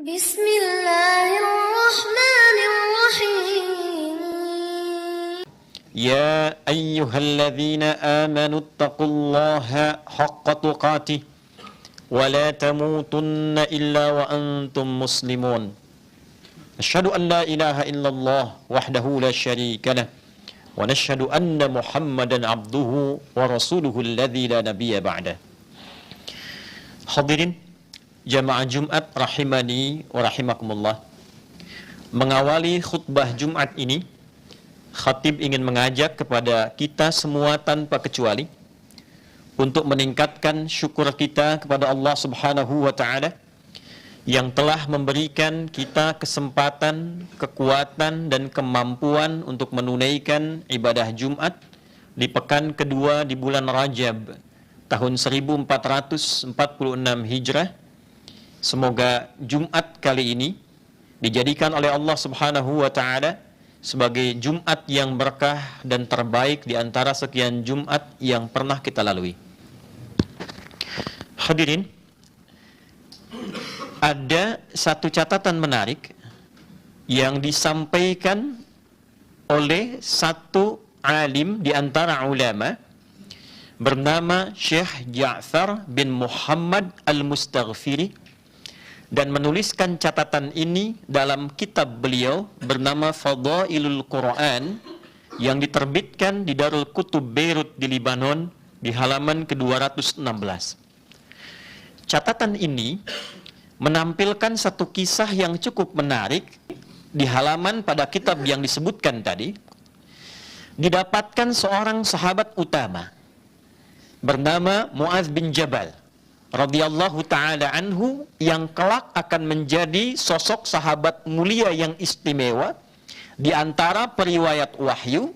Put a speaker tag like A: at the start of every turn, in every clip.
A: بسم الله الرحمن الرحيم
B: يا أيها الذين آمنوا اتقوا الله حق تقاته ولا تموتن إلا وأنتم مسلمون أشهد أن لا إله إلا الله وحده لا شريك له ونشهد أن محمدا عبده ورسوله الذي لا نبي بعده. Hadirin jamaah Jumat rahimani wa rahimakumullah. Mengawali khutbah Jumat ini, khatib ingin mengajak kepada kita semua tanpa kecuali untuk meningkatkan syukur kita kepada Allah Subhanahu wa taala yang telah memberikan kita kesempatan, kekuatan dan kemampuan untuk menunaikan ibadah Jumat di pekan kedua di bulan Rajab tahun 1446 Hijrah. Semoga Jumat kali ini dijadikan oleh Allah Subhanahu wa taala sebagai Jumat yang berkah dan terbaik di antara sekian Jumat yang pernah kita lalui. Hadirin, ada satu catatan menarik yang disampaikan oleh satu alim di antara ulama bernama Syekh Ja'far bin Muhammad Al-Mustaghfiri, dan menuliskan catatan ini dalam kitab beliau bernama Fadailul Quran yang diterbitkan di Darul Kutub Beirut di Libanon di halaman ke-216. Catatan ini menampilkan satu kisah yang cukup menarik di halaman pada kitab yang disebutkan tadi. Didapatkan seorang sahabat utama bernama Mu'adz bin Jabal radhiyallahu ta'ala anhu yang kelak akan menjadi sosok sahabat mulia yang istimewa di antara periwayat wahyu,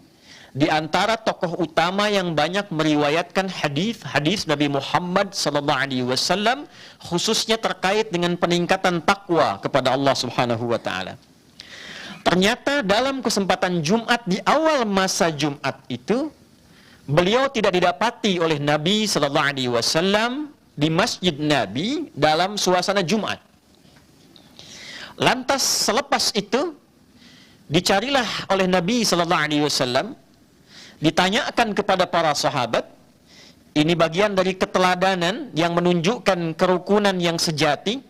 B: di antara tokoh utama yang banyak meriwayatkan hadis Nabi Muhammad sallallahu alaihi wasallam, khususnya terkait dengan peningkatan takwa kepada Allah Subhanahu wa taala. Ternyata dalam kesempatan Jumat di awal masa Jumat itu, beliau tidak didapati oleh Nabi sallallahu alaihi wasallam di Masjid Nabi dalam suasana Jumat. Lantas selepas itu dicarilah oleh Nabi sallallahu alaihi wasallam, ditanyakan kepada para sahabat. Ini bagian dari keteladanan yang menunjukkan kerukunan yang sejati,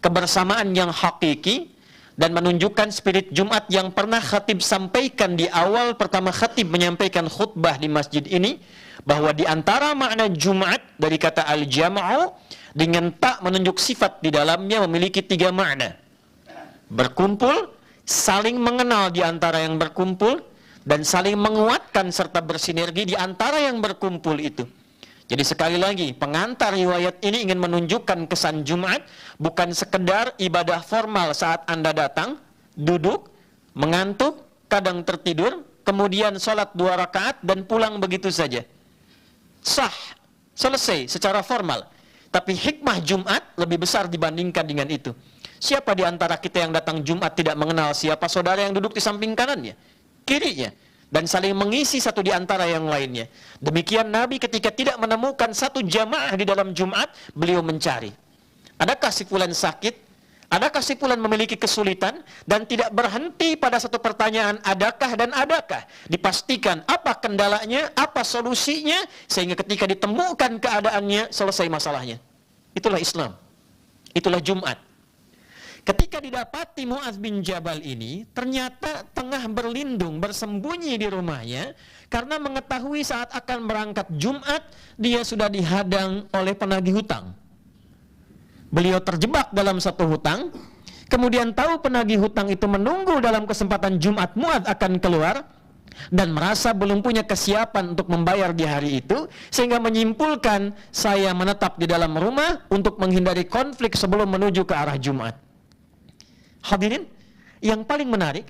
B: kebersamaan yang hakiki, dan menunjukkan spirit Jumat yang pernah khatib sampaikan di awal pertama khatib menyampaikan khutbah di masjid ini, bahwa di antara makna Jumat dari kata al-jam'u dengan tak menunjuk sifat di dalamnya memiliki 3 makna. Berkumpul, saling mengenal di antara yang berkumpul, dan saling menguatkan serta bersinergi di antara yang berkumpul itu. Jadi sekali lagi, pengantar riwayat ini ingin menunjukkan kesan Jumat bukan sekedar ibadah formal saat Anda datang, duduk, mengantuk, kadang tertidur, kemudian sholat 2 rakaat dan pulang begitu saja. Sah, selesai secara formal. Tapi hikmah Jumat lebih besar dibandingkan dengan itu. Siapa di antara kita yang datang Jumat tidak mengenal siapa saudara yang duduk di samping kanannya, kirinya, dan saling mengisi satu di antara yang lainnya. Demikian Nabi ketika tidak menemukan satu jamaah di dalam Jumat, beliau mencari. Adakah si fulan sakit? Adakah si fulan memiliki kesulitan? Dan tidak berhenti pada satu pertanyaan adakah dan adakah. Dipastikan apa kendalanya, apa solusinya, sehingga ketika ditemukan keadaannya, selesai masalahnya. Itulah Islam. Itulah Jumat. Ketika didapati Mu'adz bin Jabal ini, ternyata tengah berlindung, bersembunyi di rumahnya, karena mengetahui saat akan berangkat Jumat, dia sudah dihadang oleh penagih hutang. Beliau terjebak dalam satu hutang, kemudian tahu penagih hutang itu menunggu dalam kesempatan Jumat Mu'adz akan keluar, dan merasa belum punya kesiapan untuk membayar di hari itu, sehingga menyimpulkan, saya menetap di dalam rumah untuk menghindari konflik sebelum menuju ke arah Jumat. Hadirin, yang paling menarik,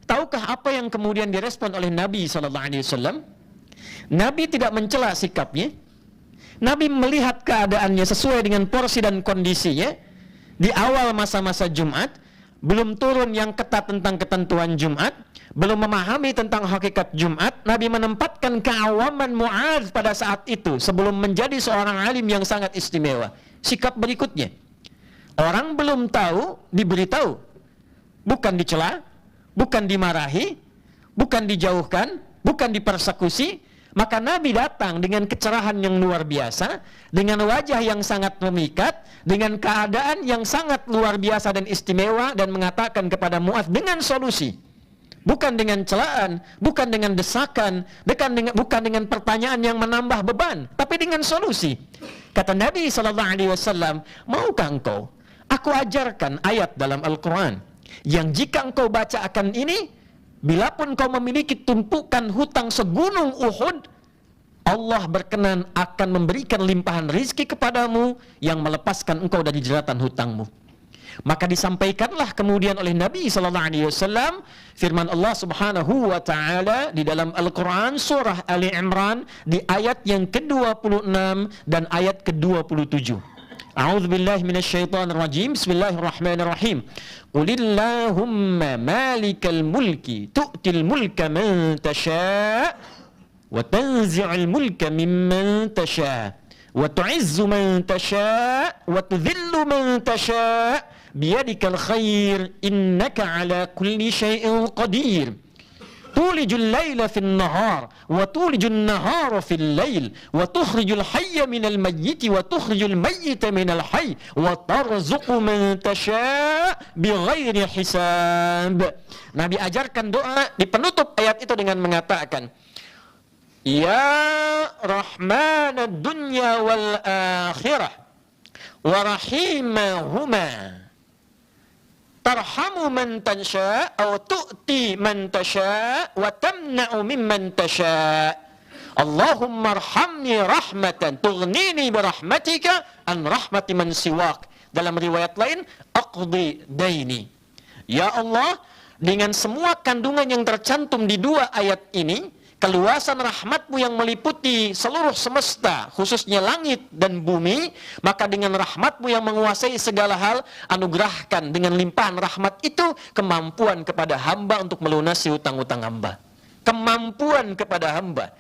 B: tahukah apa yang kemudian direspon oleh Nabi SAW? Nabi tidak mencela sikapnya. Nabi melihat keadaannya sesuai dengan porsi dan kondisinya. Di awal masa-masa Jumat, belum turun yang ketat tentang ketentuan Jumat, belum memahami tentang hakikat Jumat. Nabi menempatkan keawaman Mu'adz pada saat itu sebelum menjadi seorang alim yang sangat istimewa. Sikap berikutnya, Orang belum tahu, diberitahu. Bukan dicela, bukan dimarahi, bukan dijauhkan, bukan dipersekusi. Maka Nabi datang dengan kecerahan yang luar biasa, dengan wajah yang sangat memikat, dengan keadaan yang sangat luar biasa dan istimewa, dan mengatakan kepada Mu'adz dengan solusi. Bukan dengan celaan, bukan dengan desakan, bukan dengan pertanyaan yang menambah beban, tapi dengan solusi. Kata Nabi SAW, maukah engkau aku ajarkan ayat dalam Al-Quran yang jika engkau baca akan ini, bilapun kau memiliki tumpukan hutang segunung Uhud, Allah berkenan akan memberikan limpahan rizki kepadamu yang melepaskan engkau dari jeratan hutangmu. Maka disampaikanlah kemudian oleh Nabi SAW firman Allah Subhanahu wa taala di dalam Al-Qur'an surah Ali Imran di ayat yang ke-26 dan ayat ke-27. A'udzu billahi minasyaitonir rajim. Bismillahirrahmanirrahim. Qulillahumma malikal mulki tu'til mulka man tasha' wa tanzi'ul mulka mimman tasha' wa tu'izzu man tasha' wa tudhillu man tasha' biyadikal khair innaka ala kulli syai'in qadir. Tulijul laila fil nahar wa tulijul nahara fil lail wa tukhrijul hayya minal mayyiti wa tukhrijul mayyita minal hayy wa tarzuqu man tasha' bighairi hisab. Nabi ajarkan doa di penutup ayat itu dengan mengatakan, Ya Rahmanad dunya wal akhirah wa rahimahuma tarhamu man tasha' aw tu'ti man tasha' wa tamna'u mimman tasha'. Allahumma arhamni rahmatan tughnini birahmatika an rahmati man siwak. Dalam riwayat lain, aqdi daini. Ya Allah, dengan semua kandungan yang tercantum di dua ayat ini, keluasan rahmatmu yang meliputi seluruh semesta, khususnya langit dan bumi, maka dengan rahmatmu yang menguasai segala hal, anugerahkan dengan limpahan rahmat itu kemampuan kepada hamba untuk melunasi hutang-hutang hamba. Kemampuan kepada hamba.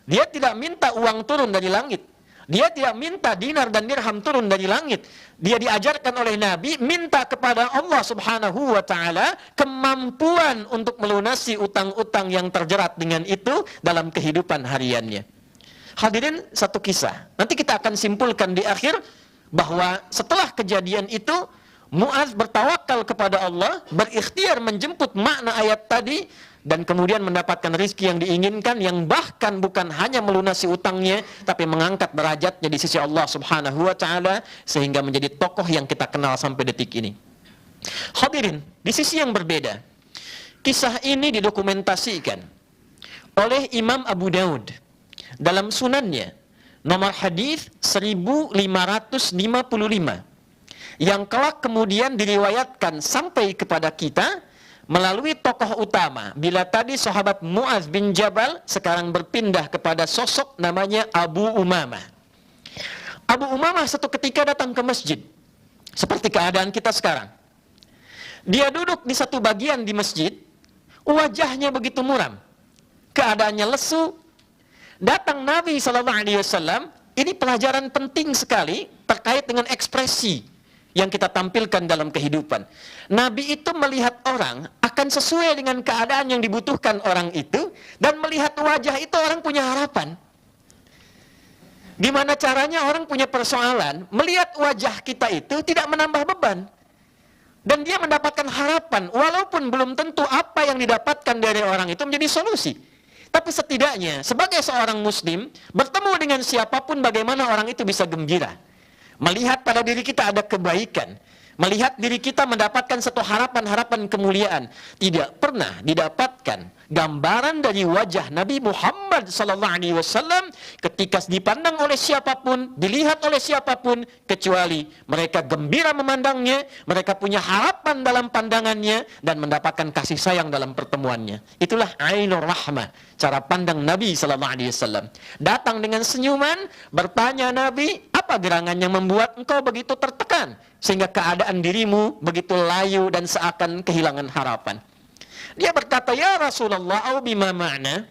B: Dia tidak minta uang turun dari langit. Dia tidak minta dinar dan dirham turun dari langit. Dia diajarkan oleh Nabi minta kepada Allah Subhanahu wa taala kemampuan untuk melunasi utang-utang yang terjerat dengan itu dalam kehidupan hariannya. Hadirin, satu kisah. Nanti kita akan simpulkan di akhir bahwa setelah kejadian itu Mu'adz bertawakal kepada Allah, berikhtiar menjemput makna ayat tadi, dan kemudian mendapatkan rizki yang diinginkan, yang bahkan bukan hanya melunasi utangnya, tapi mengangkat derajatnya di sisi Allah Subhanahu wa ta'ala, sehingga menjadi tokoh yang kita kenal sampai detik ini. Hadirin, di sisi yang berbeda, kisah ini didokumentasikan oleh Imam Abu Daud dalam sunannya, nomor hadis 1555, yang kelak kemudian diriwayatkan sampai kepada kita melalui tokoh utama. Bila tadi sahabat Mu'adz bin Jabal, sekarang berpindah kepada sosok namanya Abu Umamah. Abu Umamah satu ketika datang ke masjid, seperti keadaan kita sekarang. Dia duduk di satu bagian di masjid, wajahnya begitu muram, keadaannya lesu. Datang Nabi SAW, ini pelajaran penting sekali terkait dengan ekspresi yang kita tampilkan dalam kehidupan. Nabi itu melihat orang akan sesuai dengan keadaan yang dibutuhkan orang itu, dan melihat wajah itu orang punya harapan. Gimana caranya orang punya persoalan, melihat wajah kita itu tidak menambah beban, dan dia mendapatkan harapan, walaupun belum tentu apa yang didapatkan dari orang itu menjadi solusi. Tapi setidaknya sebagai seorang muslim, bertemu dengan siapapun, bagaimana orang itu bisa gembira, melihat pada diri kita ada kebaikan, melihat diri kita mendapatkan satu harapan-harapan kemuliaan. Tidak pernah didapatkan gambaran dari wajah Nabi Muhammad SAW ketika dipandang oleh siapapun, dilihat oleh siapapun, kecuali mereka gembira memandangnya, mereka punya harapan dalam pandangannya, dan mendapatkan kasih sayang dalam pertemuannya. Itulah ainur rahmah, cara pandang Nabi SAW. Datang dengan senyuman, bertanya Nabi, apa gerangan yang membuat engkau begitu tertekan, sehingga keadaan dirimu begitu layu dan seakan kehilangan harapan? Dia berkata, ya Rasulullah, au bima ma'na,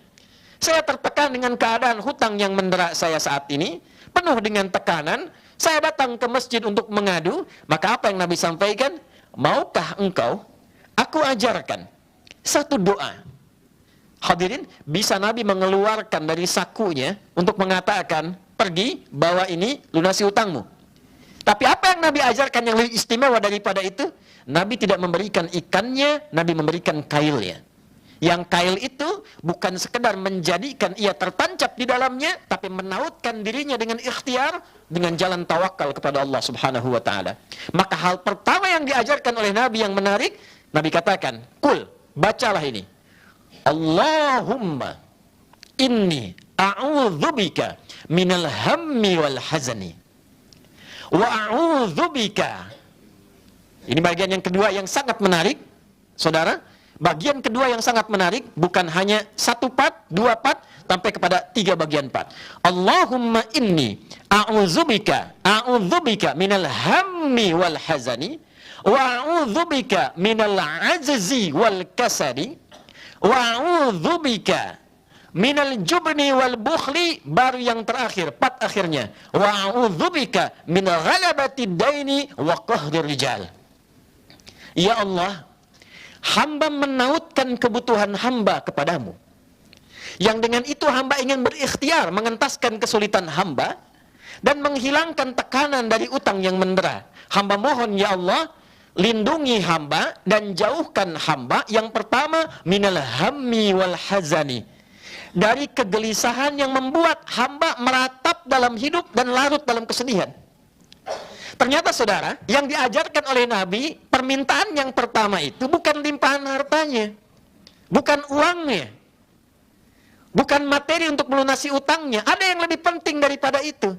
B: saya tertekan dengan keadaan hutang yang mendera saya saat ini, penuh dengan tekanan, saya datang ke masjid untuk mengadu, maka apa yang Nabi sampaikan? Maukah engkau aku ajarkan satu doa? Hadirin, bisa Nabi mengeluarkan dari sakunya untuk mengatakan, pergi, bawa ini, lunasi utangmu. Tapi apa yang Nabi ajarkan yang lebih istimewa daripada itu? Nabi tidak memberikan ikannya, Nabi memberikan kailnya. Yang kail itu bukan sekedar menjadikan ia tertancap di dalamnya, tapi menautkan dirinya dengan ikhtiar, dengan jalan tawakal kepada Allah Subhanahu wa ta'ala. Maka hal pertama yang diajarkan oleh Nabi yang menarik, Nabi katakan, kul, bacalah ini. Allahumma inni a'udzubika minal hammi wal hazani wa a'udzubika. Ini bagian yang kedua yang sangat menarik, saudara. Bagian kedua yang sangat menarik, bukan hanya satu part, dua part, sampai kepada tiga bagian part. Allahumma inni a'udzubika minal hammi wal hazani wa a'udzubika minal ajzi wal kasali wa a'udzubika minal jubni wal bukhli, baru yang terakhir, part akhirnya, wa a'udzubika min ghalabati daini wa qahrir rijal. Ya Allah, hamba menautkan kebutuhan hamba kepadamu, yang dengan itu hamba ingin berikhtiar mengentaskan kesulitan hamba dan menghilangkan tekanan dari utang yang mendera. Hamba mohon ya Allah, lindungi hamba dan jauhkan hamba, yang pertama, minal hammi wal hazani, dari kegelisahan yang membuat hamba meratap dalam hidup dan larut dalam kesedihan. Ternyata saudara, yang diajarkan oleh Nabi, permintaan yang pertama itu bukan limpahan hartanya, bukan uangnya, bukan materi untuk melunasi utangnya. Ada yang lebih penting daripada itu.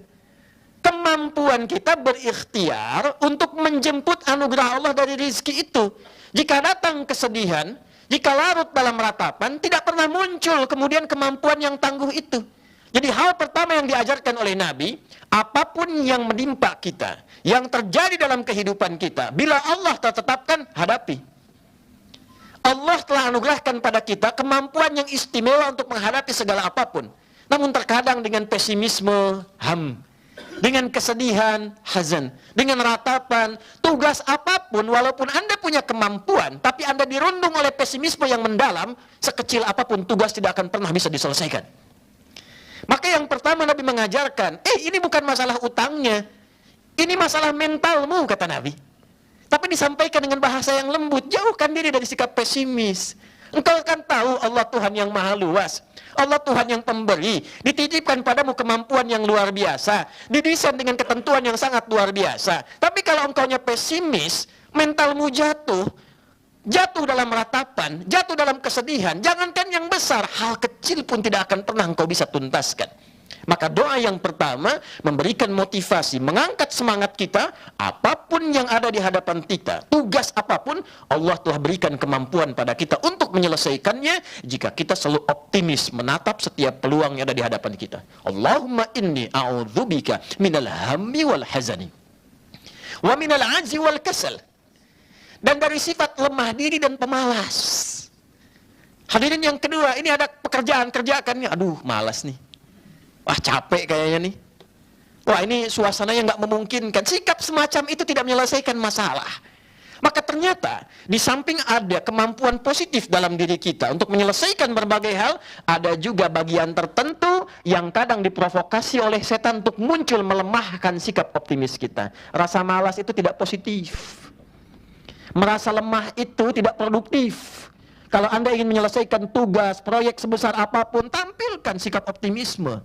B: Kemampuan kita berikhtiar untuk menjemput anugerah Allah dari rizki itu. Jika datang kesedihan, jika larut dalam ratapan, tidak pernah muncul kemudian kemampuan yang tangguh itu. Jadi hal pertama yang diajarkan oleh Nabi, apapun yang menimpa kita, yang terjadi dalam kehidupan kita, bila Allah telah tetapkan, hadapi. Allah telah anugerahkan pada kita kemampuan yang istimewa untuk menghadapi segala apapun. Namun terkadang dengan pesimisme, dengan kesedihan, hazan, dengan ratapan, tugas apapun, walaupun Anda punya kemampuan, tapi Anda dirundung oleh pesimisme yang mendalam, sekecil apapun tugas tidak akan pernah bisa diselesaikan. Maka yang pertama Nabi mengajarkan, ini bukan masalah utangnya, ini masalah mentalmu, kata Nabi. Tapi disampaikan dengan bahasa yang lembut, jauhkan diri dari sikap pesimis. Engkau akan tahu Allah Tuhan yang maha luas, Allah Tuhan yang pemberi, dititipkan padamu kemampuan yang luar biasa, didesain dengan ketentuan yang sangat luar biasa. Tapi kalau engkaunya pesimis, mentalmu jatuh dalam ratapan, jatuh dalam kesedihan, jangankan yang besar, hal kecil pun tidak akan pernah engkau bisa tuntaskan. Maka doa yang pertama memberikan motivasi, mengangkat semangat kita, apapun yang ada di hadapan kita, tugas apapun, Allah telah berikan kemampuan pada kita untuk menyelesaikannya jika kita selalu optimis menatap setiap peluang yang ada di hadapan kita. Allahumma inni a'udzubika minal hammi wal hazani wa minal ajzi wal kasal, dan dari sifat lemah diri dan pemalas. Hadirin yang kedua, ini ada pekerjaan, kerjakan, aduh malas nih. Wah capek kayaknya nih. Wah ini suasananya nggak memungkinkan. Sikap semacam itu tidak menyelesaikan masalah. Maka ternyata di samping ada kemampuan positif dalam diri kita untuk menyelesaikan berbagai hal, ada juga bagian tertentu yang kadang diprovokasi oleh setan untuk muncul melemahkan sikap optimis kita. Rasa malas itu tidak positif. Merasa lemah itu tidak produktif. Kalau Anda ingin menyelesaikan tugas, proyek sebesar apapun, tampilkan sikap optimisme.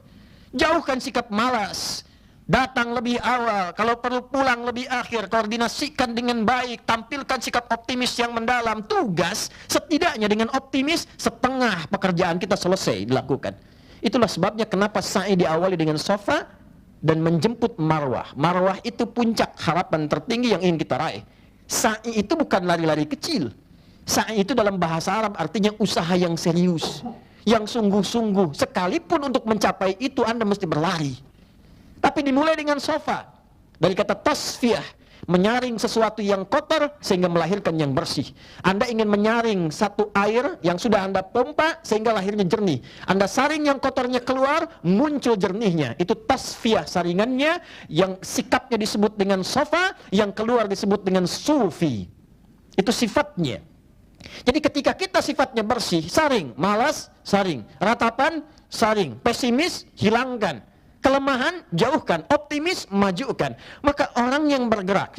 B: Jauhkan sikap malas, datang lebih awal, kalau perlu pulang lebih akhir, koordinasikan dengan baik, tampilkan sikap optimis yang mendalam. Tugas setidaknya dengan optimis, setengah pekerjaan kita selesai dilakukan. Itulah sebabnya kenapa sa'i diawali dengan sofa dan menjemput marwah. Marwah itu puncak harapan tertinggi yang ingin kita raih. Sa'i itu bukan lari-lari kecil. Sa'i itu dalam bahasa Arab artinya usaha yang serius, yang sungguh-sungguh. Sekalipun untuk mencapai itu Anda mesti berlari. Tapi dimulai dengan sofa, dari kata tasfiyah, menyaring sesuatu yang kotor sehingga melahirkan yang bersih. Anda ingin menyaring satu air yang sudah Anda pompa sehingga lahirnya jernih. Anda saring yang kotornya keluar, muncul jernihnya. Itu tasfiyah saringannya, yang sikapnya disebut dengan sofa, yang keluar disebut dengan sufi. Itu sifatnya. Jadi ketika kita sifatnya bersih, saring, malas, saring, ratapan, saring, pesimis, hilangkan, kelemahan, jauhkan, optimis, majukan. Maka orang yang bergerak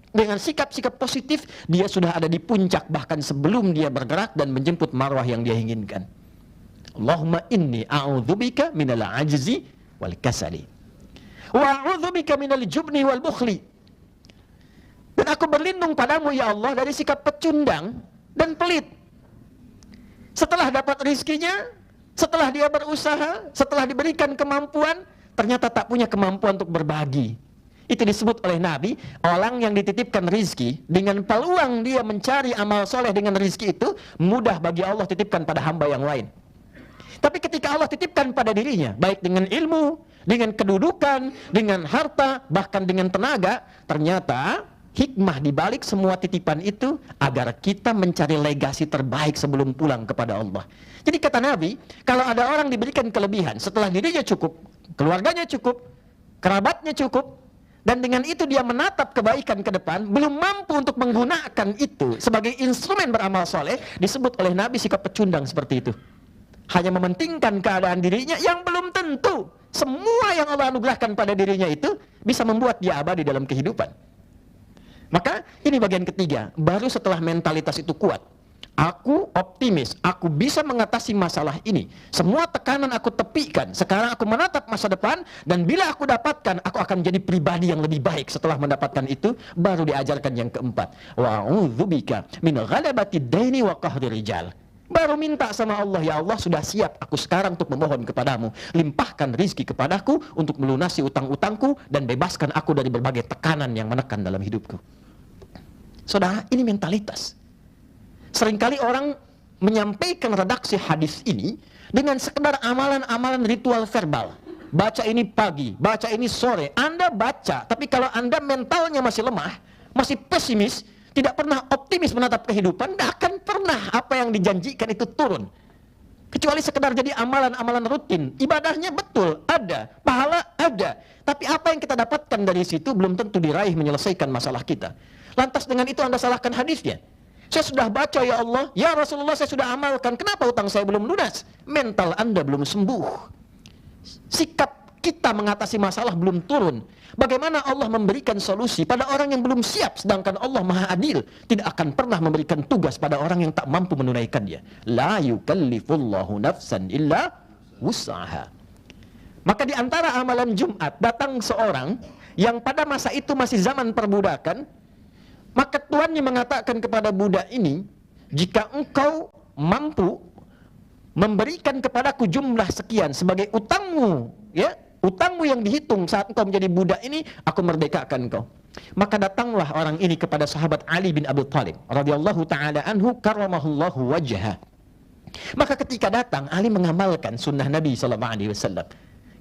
B: dengan sikap-sikap positif, dia sudah ada di puncak bahkan sebelum dia bergerak dan menjemput marwah yang dia inginkan. Allahumma inni a'udzubika minal ajzi wal kasali wa a'udzubika minal jubni wal bukhli. Dan aku berlindung padamu ya Allah dari sikap pecundang dan pelit. Setelah dapat rizkinya, setelah dia berusaha, setelah diberikan kemampuan, ternyata tak punya kemampuan untuk berbagi. Itu disebut oleh Nabi, orang yang dititipkan rizki, dengan peluang dia mencari amal soleh dengan rizki itu, mudah bagi Allah titipkan pada hamba yang lain. Tapi ketika Allah titipkan pada dirinya, baik dengan ilmu, dengan kedudukan, dengan harta, bahkan dengan tenaga, ternyata hikmah dibalik semua titipan itu agar kita mencari legasi terbaik sebelum pulang kepada Allah. Jadi kata Nabi, kalau ada orang diberikan kelebihan setelah dirinya cukup, keluarganya cukup, kerabatnya cukup, dan dengan itu dia menatap kebaikan ke depan, belum mampu untuk menggunakan itu sebagai instrumen beramal soleh, disebut oleh Nabi sikap pecundang seperti itu. Hanya mementingkan keadaan dirinya yang belum tentu semua yang Allah anugerahkan pada dirinya itu bisa membuat dia abadi dalam kehidupan. Maka ini bagian ketiga, baru setelah mentalitas itu kuat, aku optimis, aku bisa mengatasi masalah ini, semua tekanan aku tepikan, sekarang aku menatap masa depan, dan bila aku dapatkan, aku akan jadi pribadi yang lebih baik. Setelah mendapatkan itu, baru diajarkan yang keempat, wa'udzubika min ghalabatid daini wa qahri rijal. Baru minta sama Allah, ya Allah sudah siap aku sekarang untuk memohon kepadamu, limpahkan rizki kepadaku untuk melunasi utang-utangku dan bebaskan aku dari berbagai tekanan yang menekan dalam hidupku. Saudara, ini mentalitas. Seringkali orang menyampaikan redaksi hadis ini dengan sekedar amalan-amalan ritual verbal. Baca ini pagi, baca ini sore. Anda baca, tapi kalau Anda mentalnya masih lemah, masih pesimis, tidak pernah optimis menatap kehidupan, tidak akan pernah apa yang dijanjikan itu turun. Kecuali sekedar jadi amalan-amalan rutin. Ibadahnya betul, ada. Pahala ada. Tapi apa yang kita dapatkan dari situ belum tentu diraih menyelesaikan masalah kita. Lantas dengan itu Anda salahkan hadisnya. Saya sudah baca ya Allah, ya Rasulullah saya sudah amalkan, kenapa utang saya belum lunas? Mental Anda belum sembuh. Sikap kita mengatasi masalah belum turun. Bagaimana Allah memberikan solusi pada orang yang belum siap, sedangkan Allah Maha Adil tidak akan pernah memberikan tugas pada orang yang tak mampu menunaikannya. La yukallifullahu nafsan illa wus'aha. Maka di antara amalan Jumat, datang seorang yang pada masa itu masih zaman perbudakan, maka tuannya mengatakan kepada budak ini, jika engkau mampu memberikan kepadaku jumlah sekian sebagai utangmu, ya, utangmu yang dihitung saat engkau menjadi budak ini, aku merdekakan engkau. Maka datanglah orang ini kepada sahabat Ali bin Abi Thalib radhiyallahu taala anhu karramahullahu wajha. Maka ketika datang, Ali mengamalkan sunnah Nabi sallallahu alaihi wasallam.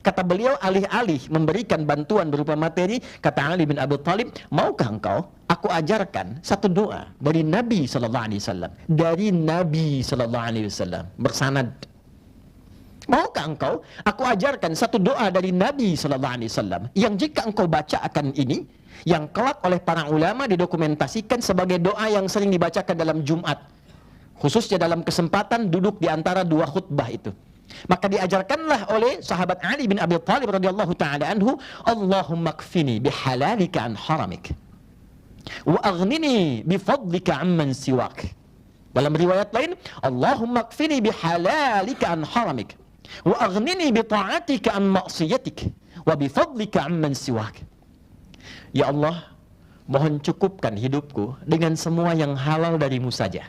B: Kata beliau, alih-alih memberikan bantuan berupa materi, kata Ali bin Abi Thalib, maukah engkau aku ajarkan satu doa dari Nabi sallallahu alaihi wasallam, dari Nabi sallallahu alaihi wasallam, bersanad. Maukah engkau aku ajarkan satu doa dari Nabi sallallahu alaihi wasallam yang jika engkau baca akan ini, yang kelak oleh para ulama didokumentasikan sebagai doa yang sering dibacakan dalam Jumat, khususnya dalam kesempatan duduk di antara dua khutbah itu. Maka diajarkanlah oleh sahabat Ali bin Abi Thalib radhiyallahu taala anhu, Allahumma kfini bihalalika an haramik wa aghnini bifadlika amman siwak. Dalam riwayat lain, Allahumma kfini bihalalika an haramik wa aghnini bita'atika an ma'siyatik wa bifadlika amman siwak. Ya Allah, mohon cukupkan hidupku dengan semua yang halal darimu saja,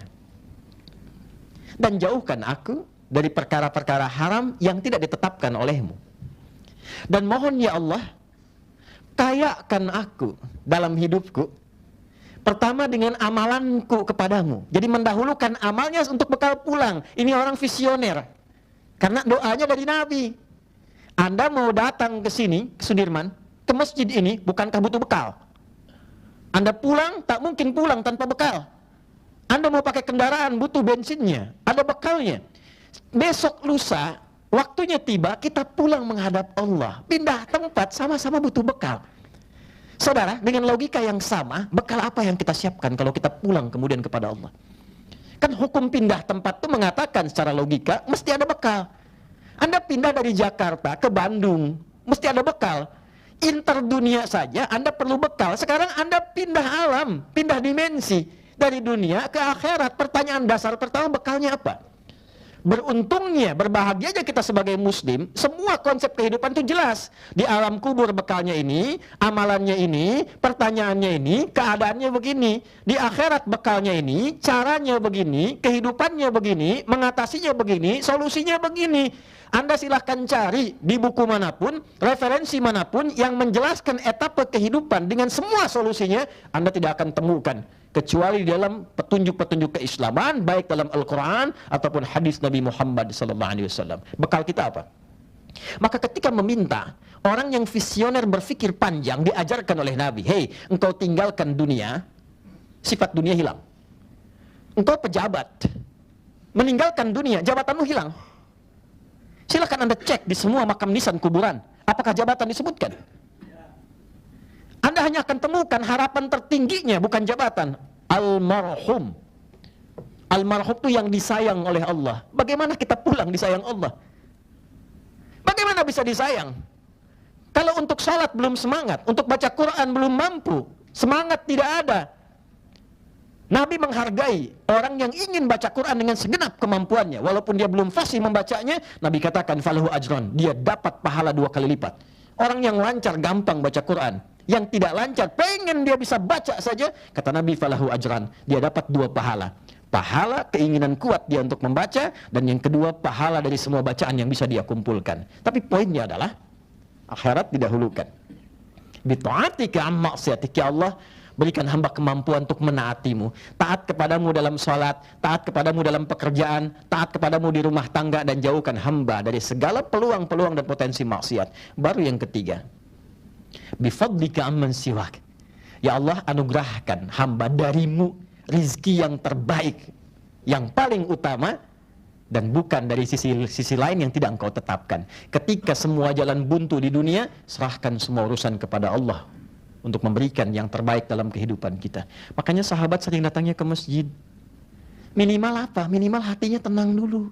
B: dan jauhkan aku dari perkara-perkara haram yang tidak ditetapkan olehmu. Dan mohon ya Allah, kayakan aku dalam hidupku, pertama dengan amalanku kepadamu. Jadi mendahulukan amalnya untuk bekal pulang. Ini orang visioner, karena doanya dari Nabi. Anda mau datang ke sini, ke Sudirman, ke masjid ini, bukankah butuh bekal? Anda pulang, tak mungkin pulang tanpa bekal. Anda mau pakai kendaraan, butuh bensinnya, ada bekalnya. Besok lusa, waktunya tiba, kita pulang menghadap Allah. Pindah tempat, sama-sama butuh bekal. Saudara, dengan logika yang sama, bekal apa yang kita siapkan kalau kita pulang kemudian kepada Allah? Kan hukum pindah tempat itu mengatakan secara logika, mesti ada bekal. Anda pindah dari Jakarta ke Bandung, mesti ada bekal. Interdunia saja Anda perlu bekal. Sekarang Anda pindah alam, pindah dimensi. Dari dunia ke akhirat, pertanyaan dasar pertama, bekalnya apa? Beruntungnya, berbahagianya kita sebagai muslim, semua konsep kehidupan itu jelas. Di alam kubur bekalnya ini, amalannya ini, pertanyaannya ini, keadaannya begini. Di akhirat bekalnya ini, caranya begini, kehidupannya begini, mengatasinya begini, solusinya begini. Anda silahkan cari di buku manapun, referensi manapun yang menjelaskan etapa kehidupan dengan semua solusinya, Anda tidak akan temukan. Kecuali di dalam petunjuk-petunjuk keislaman, baik dalam Al-Quran ataupun hadis Nabi Muhammad SAW. Bekal kita apa? Maka ketika meminta, orang yang visioner berpikir panjang diajarkan oleh Nabi, hei, engkau tinggalkan dunia, sifat dunia hilang. Engkau pejabat, meninggalkan dunia, jabatanmu hilang. Silakan Anda cek di semua makam nisan kuburan, apakah jabatan disebutkan? Anda hanya akan temukan harapan tertingginya bukan jabatan. Almarhum. Almarhum itu yang disayang oleh Allah. Bagaimana kita pulang disayang Allah? Bagaimana bisa disayang? Kalau untuk sholat belum semangat, untuk baca Quran belum mampu, semangat tidak ada. Nabi menghargai orang yang ingin baca Quran dengan segenap kemampuannya. Walaupun dia belum fasih membacanya, Nabi katakan falahu ajran, dia dapat pahala 2 kali lipat. Orang yang lancar gampang baca Quran, yang tidak lancar pengen dia bisa baca saja, kata Nabi falahu ajran, dia dapat 2 pahala. Pahala keinginan kuat dia untuk membaca, dan yang kedua pahala dari semua bacaan yang bisa dia kumpulkan. Tapi poinnya adalah akhirat didahulukan. Bita'atika am maksiatika, ya Allah, berikan hamba kemampuan untuk menaatimu, taat kepadamu dalam salat, taat kepadamu dalam pekerjaan, taat kepadamu di rumah tangga, dan jauhkan hamba dari segala peluang-peluang dan potensi maksiat. Baru yang ketiga, bifadlika amman siwak, ya Allah, anugerahkan hamba darimu rizki yang terbaik, yang paling utama, dan bukan dari sisi lain yang tidak engkau tetapkan. Ketika semua jalan buntu di dunia, serahkan semua urusan kepada Allah untuk memberikan yang terbaik dalam kehidupan kita. Makanya sahabat sering datangnya ke masjid. Minimal apa? Minimal hatinya tenang dulu.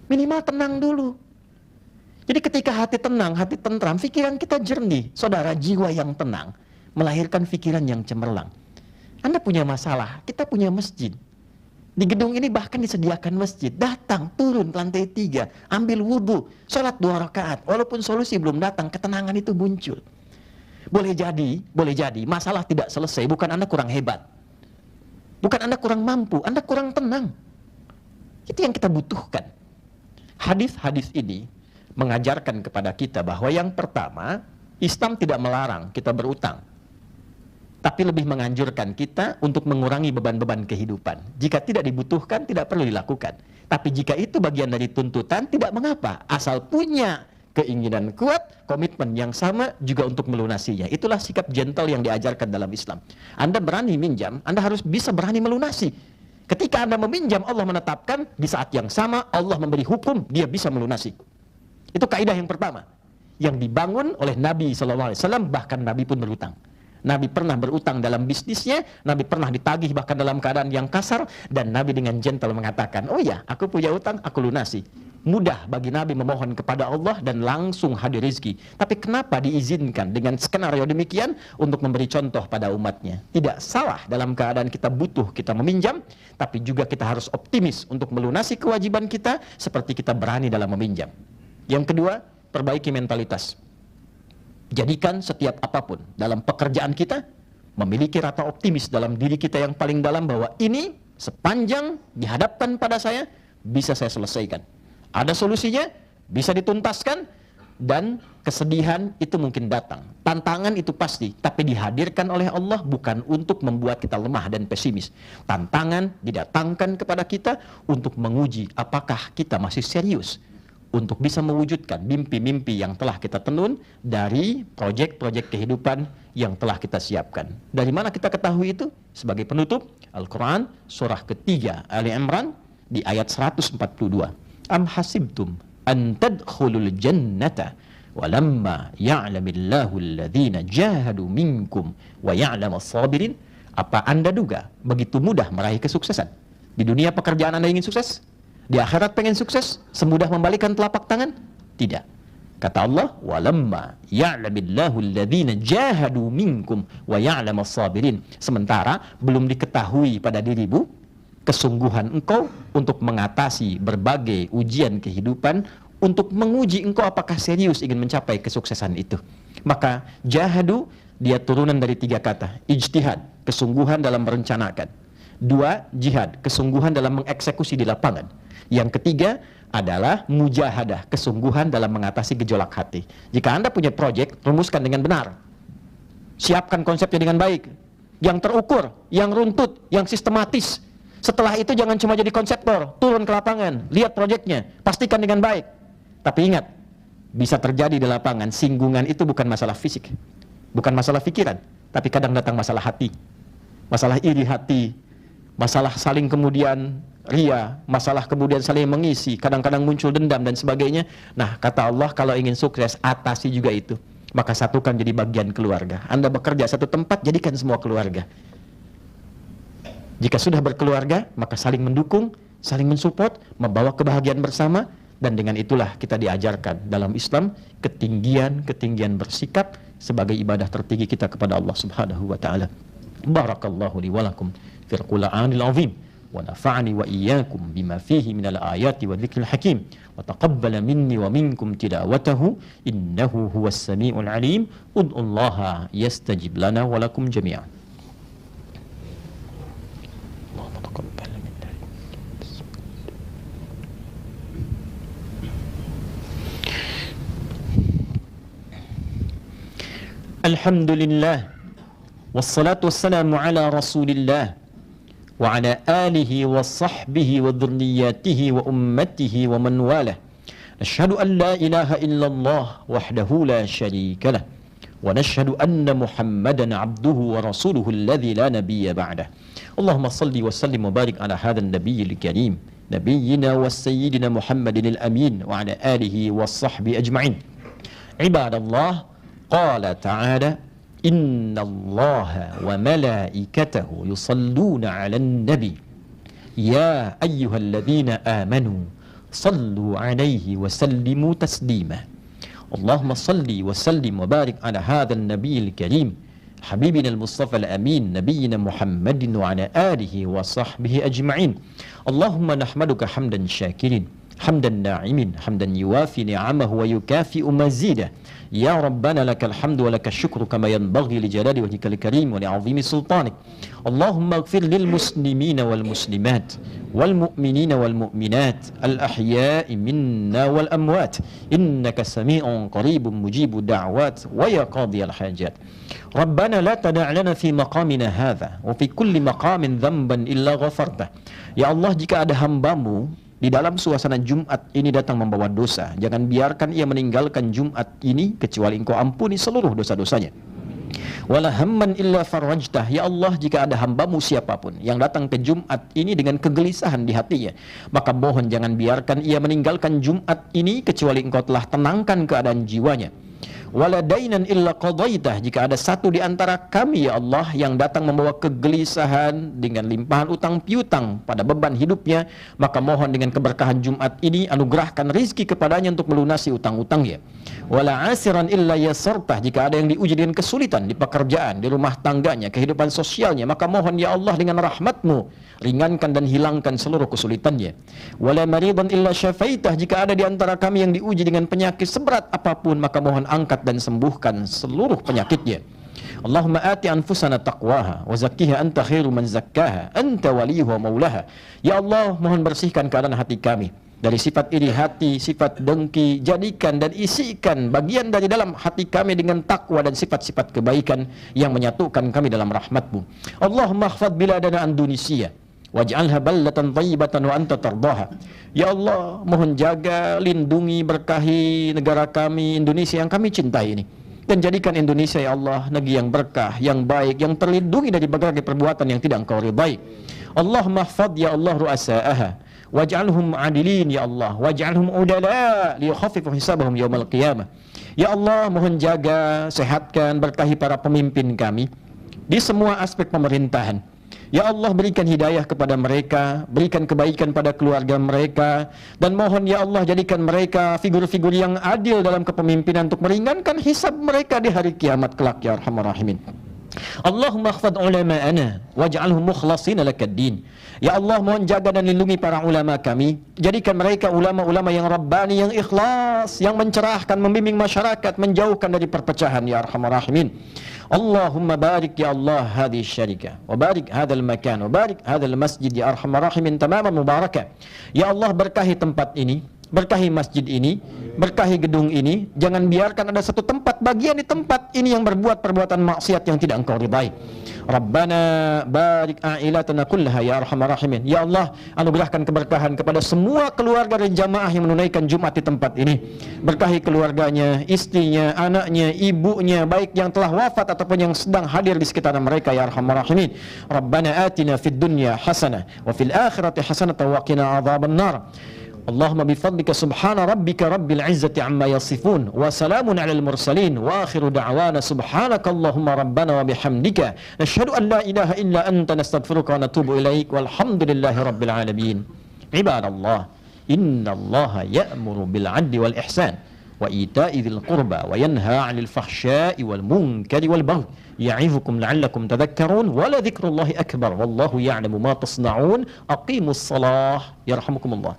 B: Minimal tenang dulu. Jadi ketika hati tenang, hati tentram, pikiran kita jernih. Saudara, jiwa yang tenang melahirkan pikiran yang cemerlang. Anda punya masalah, kita punya masjid. Di gedung ini bahkan disediakan masjid. Datang, turun ke lantai 3, ambil wudhu, sholat 2 rakaat. Walaupun solusi belum datang, ketenangan itu muncul. Boleh jadi masalah tidak selesai, bukan Anda kurang hebat, bukan Anda kurang mampu, Anda kurang tenang. Itu yang kita butuhkan. Hadis-hadis ini mengajarkan kepada kita bahwa yang pertama, Islam tidak melarang kita berutang, tapi lebih menganjurkan kita untuk mengurangi beban-beban kehidupan. Jika tidak dibutuhkan, tidak perlu dilakukan. Tapi jika itu bagian dari tuntutan, tidak mengapa, asal punya keinginan kuat, komitmen yang sama juga untuk melunasinya. Itulah sikap gentle yang diajarkan dalam Islam. Anda berani minjam, Anda harus bisa berani melunasi. Ketika Anda meminjam, Allah menetapkan, di saat yang sama Allah memberi hukum, dia bisa melunasi. Itu kaidah yang pertama yang dibangun oleh Nabi SAW. Bahkan Nabi pun berutang. Nabi pernah berutang dalam bisnisnya, Nabi pernah ditagih bahkan dalam keadaan yang kasar, dan Nabi dengan gentle mengatakan, oh ya, aku punya utang, aku lunasi. Mudah bagi Nabi memohon kepada Allah dan langsung hadir rezeki. Tapi kenapa diizinkan dengan skenario demikian? Untuk memberi contoh pada umatnya. Tidak salah dalam keadaan kita butuh, kita meminjam, tapi juga kita harus optimis untuk melunasi kewajiban kita seperti kita berani dalam meminjam. Yang kedua, perbaiki mentalitas. Jadikan setiap apapun dalam pekerjaan kita memiliki rasa optimis dalam diri kita yang paling dalam, bahwa ini sepanjang dihadapkan pada saya, bisa saya selesaikan. Ada solusinya, bisa dituntaskan, dan kesedihan itu mungkin datang. Tantangan itu pasti, tapi dihadirkan oleh Allah bukan untuk membuat kita lemah dan pesimis. Tantangan didatangkan kepada kita untuk menguji apakah kita masih serius untuk bisa mewujudkan mimpi-mimpi yang telah kita tenun dari proyek-proyek kehidupan yang telah kita siapkan. Dari mana kita ketahui itu? Sebagai penutup, Al-Quran surah ketiga Ali Imran di ayat 142. Am hasibtum an tadkhulul jannata walamma ya'lamillahu alladhina jahadu minkum wa ya'lamas sabirin. Apa Anda duga begitu mudah meraih kesuksesan? Di dunia pekerjaan Anda ingin sukses? Di akhirat pengen sukses? Semudah membalikan telapak tangan? Tidak. Kata Allah, walamma ya'lamillahu alladhina jahadu minkum wa ya'lamas sabirin. Sementara belum diketahui pada dirimu kesungguhan engkau untuk mengatasi berbagai ujian kehidupan, untuk menguji engkau apakah serius ingin mencapai kesuksesan itu. Maka jahadu dia turunan dari 3 kata. Ijtihad, kesungguhan dalam merencanakan. 2, jihad, kesungguhan dalam mengeksekusi di lapangan. Yang ketiga adalah mujahadah, kesungguhan dalam mengatasi gejolak hati. Jika Anda punya proyek, rumuskan dengan benar. Siapkan konsepnya dengan baik, yang terukur, yang runtut, yang sistematis. Setelah itu jangan cuma jadi konseptor, turun ke lapangan, lihat proyeknya, pastikan dengan baik. Tapi ingat, bisa terjadi di lapangan, singgungan itu bukan masalah fisik, bukan masalah pikiran, tapi kadang datang masalah hati, masalah iri hati, masalah saling kemudian ria, masalah kemudian saling mengisi, kadang-kadang muncul dendam dan sebagainya. Nah, kata Allah, kalau ingin sukses, atasi juga itu. Maka satukan jadi bagian keluarga. Anda bekerja satu tempat, jadikan semua keluarga. Jika sudah berkeluarga, maka saling mendukung, saling mensupport, membawa kebahagiaan bersama. Dan dengan itulah kita diajarkan dalam Islam ketinggian bersikap sebagai ibadah tertinggi kita kepada Allah Subhanahu wa taala. Barakallahu li wa lakum fil Qur'anil azim wa nafa'ani wa iyyakum bima fihi minal ayati wa dzikril hakim wa taqabbala minni wa minkum tilawatahu innahu huwas samiul alim. Ud'ullaha yastajib lana wa lakum jami'an. Allahumma taqabbal minna. Alhamdulillah wassalatu wassalamu ala rasulillah wa ala alihi wa sahbihi wa dhurriyyatihi wa ummatihi wa man walah. Nashhadu an la ilaha illallah wahdahu la sharika lah wa nashhadu anna Muhammadan abduhu wa rasuluhu alladhi la nabiyya ba'dah. Allahumma salli wa sallim wa barik ala hadzal nabiyyil karim nabiyyina wa sayyidina Muhammadin al-amin wa ala alihi wa sahbihi ajma'in. Ibadallah, qala ta'ala inna allaha wa malaikatahu yusalluna 'alan nabi ya ayyuhalladzina amanu sallu 'alaihi wa sallimu taslima. Allahumma salli wa sallim wa barik ala hadzal nabiyil karim habibina al-mustafa al-amin nabiyyina Muhammadin wa ala alihi wa sahbihi ajma'in. Allahumma nahmaduka hamdan syakirin hamdan na'imin hamdan yuwafi ni'amahu wa yukafi'u mazidah. Ya Rabbana lakal hamdu wa lakal syukru kama yanbaghi li jalali wajhikal karim wa li 'azimi sultanik. Allahumma ighfir lil muslimina wal muslimat wal mu'minina wal mu'minat al ahya'i minna wal amwat innaka sami'un qaribun mujibud da'wat wa ya qadiyal hajat. Rabbana la tada' lana fi maqamina hadha wa fi kulli maqamin dhanban illa ghafartah. Ya Allah, jika ada hambamu di dalam suasana Jumat ini datang membawa dosa, jangan biarkan ia meninggalkan Jumat ini kecuali Engkau ampuni seluruh dosa-dosanya. Wala hamman illa farajtah. Ya Allah, jika ada hambamu siapapun yang datang ke Jumat ini dengan kegelisahan di hatinya, maka mohon jangan biarkan ia meninggalkan Jumat ini kecuali Engkau telah tenangkan keadaan jiwanya. Wala dainan illa qadaitah. Jika ada satu di antara kami ya Allah yang datang membawa kegelisahan dengan limpahan utang piutang pada beban hidupnya, maka mohon dengan keberkahan Jumat ini anugerahkan rizki kepadanya untuk melunasi utang-utangnya. Wala asiran illa yasartah. Jika ada yang diuji dengan kesulitan di pekerjaan, di rumah tangganya, kehidupan sosialnya, maka mohon ya Allah dengan rahmatmu ringankan dan hilangkan seluruh kesulitannya. Wala maridan illa syafaitah. Jika ada di antara kami yang diuji dengan penyakit seberat apapun, maka mohon angkat dan sembuhkan seluruh penyakitnya. Allahumma ati anfusana taqwaha wa zakkiha anta khairu man zakkaha anta waliyuha wa maulaha. Ya Allah, mohon bersihkan keadaan hati kami dari sifat iri hati, sifat dengki. Jadikan dan isikan bagian dari dalam hati kami dengan takwa dan sifat-sifat kebaikan yang menyatukan kami dalam rahmat-Mu. Allahumma khfad biladana an Tunisia waj'alha baldatan thayyibatan wa anta tardaha. Ya Allah, mohon jaga, lindungi, berkahi negara kami Indonesia yang kami cintai ini, dan jadikan Indonesia ya Allah negeri yang berkah, yang baik, yang terlindungi dari berbagai perbuatan yang tidak Engkau ridai. Allahumma hfadz ya Allah ru'asa'aha waj'alhum adilin ya Allah, waj'alhum udala liyukhaffifu hisabahum yaumal qiyamah. Ya Allah, mohon jaga, sehatkan, berkahi para pemimpin kami di semua aspek pemerintahan. Ya Allah, berikan hidayah kepada mereka, berikan kebaikan pada keluarga mereka, dan mohon ya Allah jadikan mereka figur-figur yang adil dalam kepemimpinan untuk meringankan hisab mereka di hari kiamat kelak ya arhamar rahimin. Allahumma khfad ulama'ana waj'alhum mukhlashina lakad-din. Ya Allah, mohon jaga dan lindungi para ulama kami, jadikan mereka ulama-ulama yang rabbani, yang ikhlas, yang mencerahkan, membimbing masyarakat, menjauhkan dari perpecahan ya arhamar rahimin. Allahumma barik ya Allah hadhihi syarikah wa barik hadzal makan wa barik hadzal masjid ya arhamar rahimin tamaman mubarakah. Ya Allah, berkahi tempat ini, berkahi masjid ini, berkahi gedung ini. Jangan biarkan ada satu tempat, bagian di tempat ini yang berbuat perbuatan maksiat yang tidak Engkau ridai. Rabbana barik a'ilatana kullaha ya arhamar rahimin. Ya Allah, anugerahkan keberkahan kepada semua keluarga dan jamaah yang menunaikan Jumat di tempat ini. Berkahi keluarganya, istrinya, anaknya, ibunya, baik yang telah wafat ataupun yang sedang hadir di sekitar mereka ya arhamar rahimin. Rabbana atina fid dunya hasanah wa fil akhirati hasanah wa qina adzabannar. Allahumma bifadlika subhana rabbika rabbil izzati amma yasifun wa salamun alal mursalin wa akhiru da'wana subhanaka Allahumma rabbana wa bihamdika nashhadu an la ilaha illa anta nastaghfiruka wa natubu ilaik walhamdulillahi rabbil alamin. Ibadallah, inna Allaha ya'muru bil 'adli wal ihsan wa ita'i dzil qurba wa yanha 'anil fahsya'i wal munkari wal baghi ya'izukum la'allakum tadhakkarun wa la dzikrullahi akbar wallahu ya'lamu ma tasna'un. Aqimus shalah yarhamukumullah.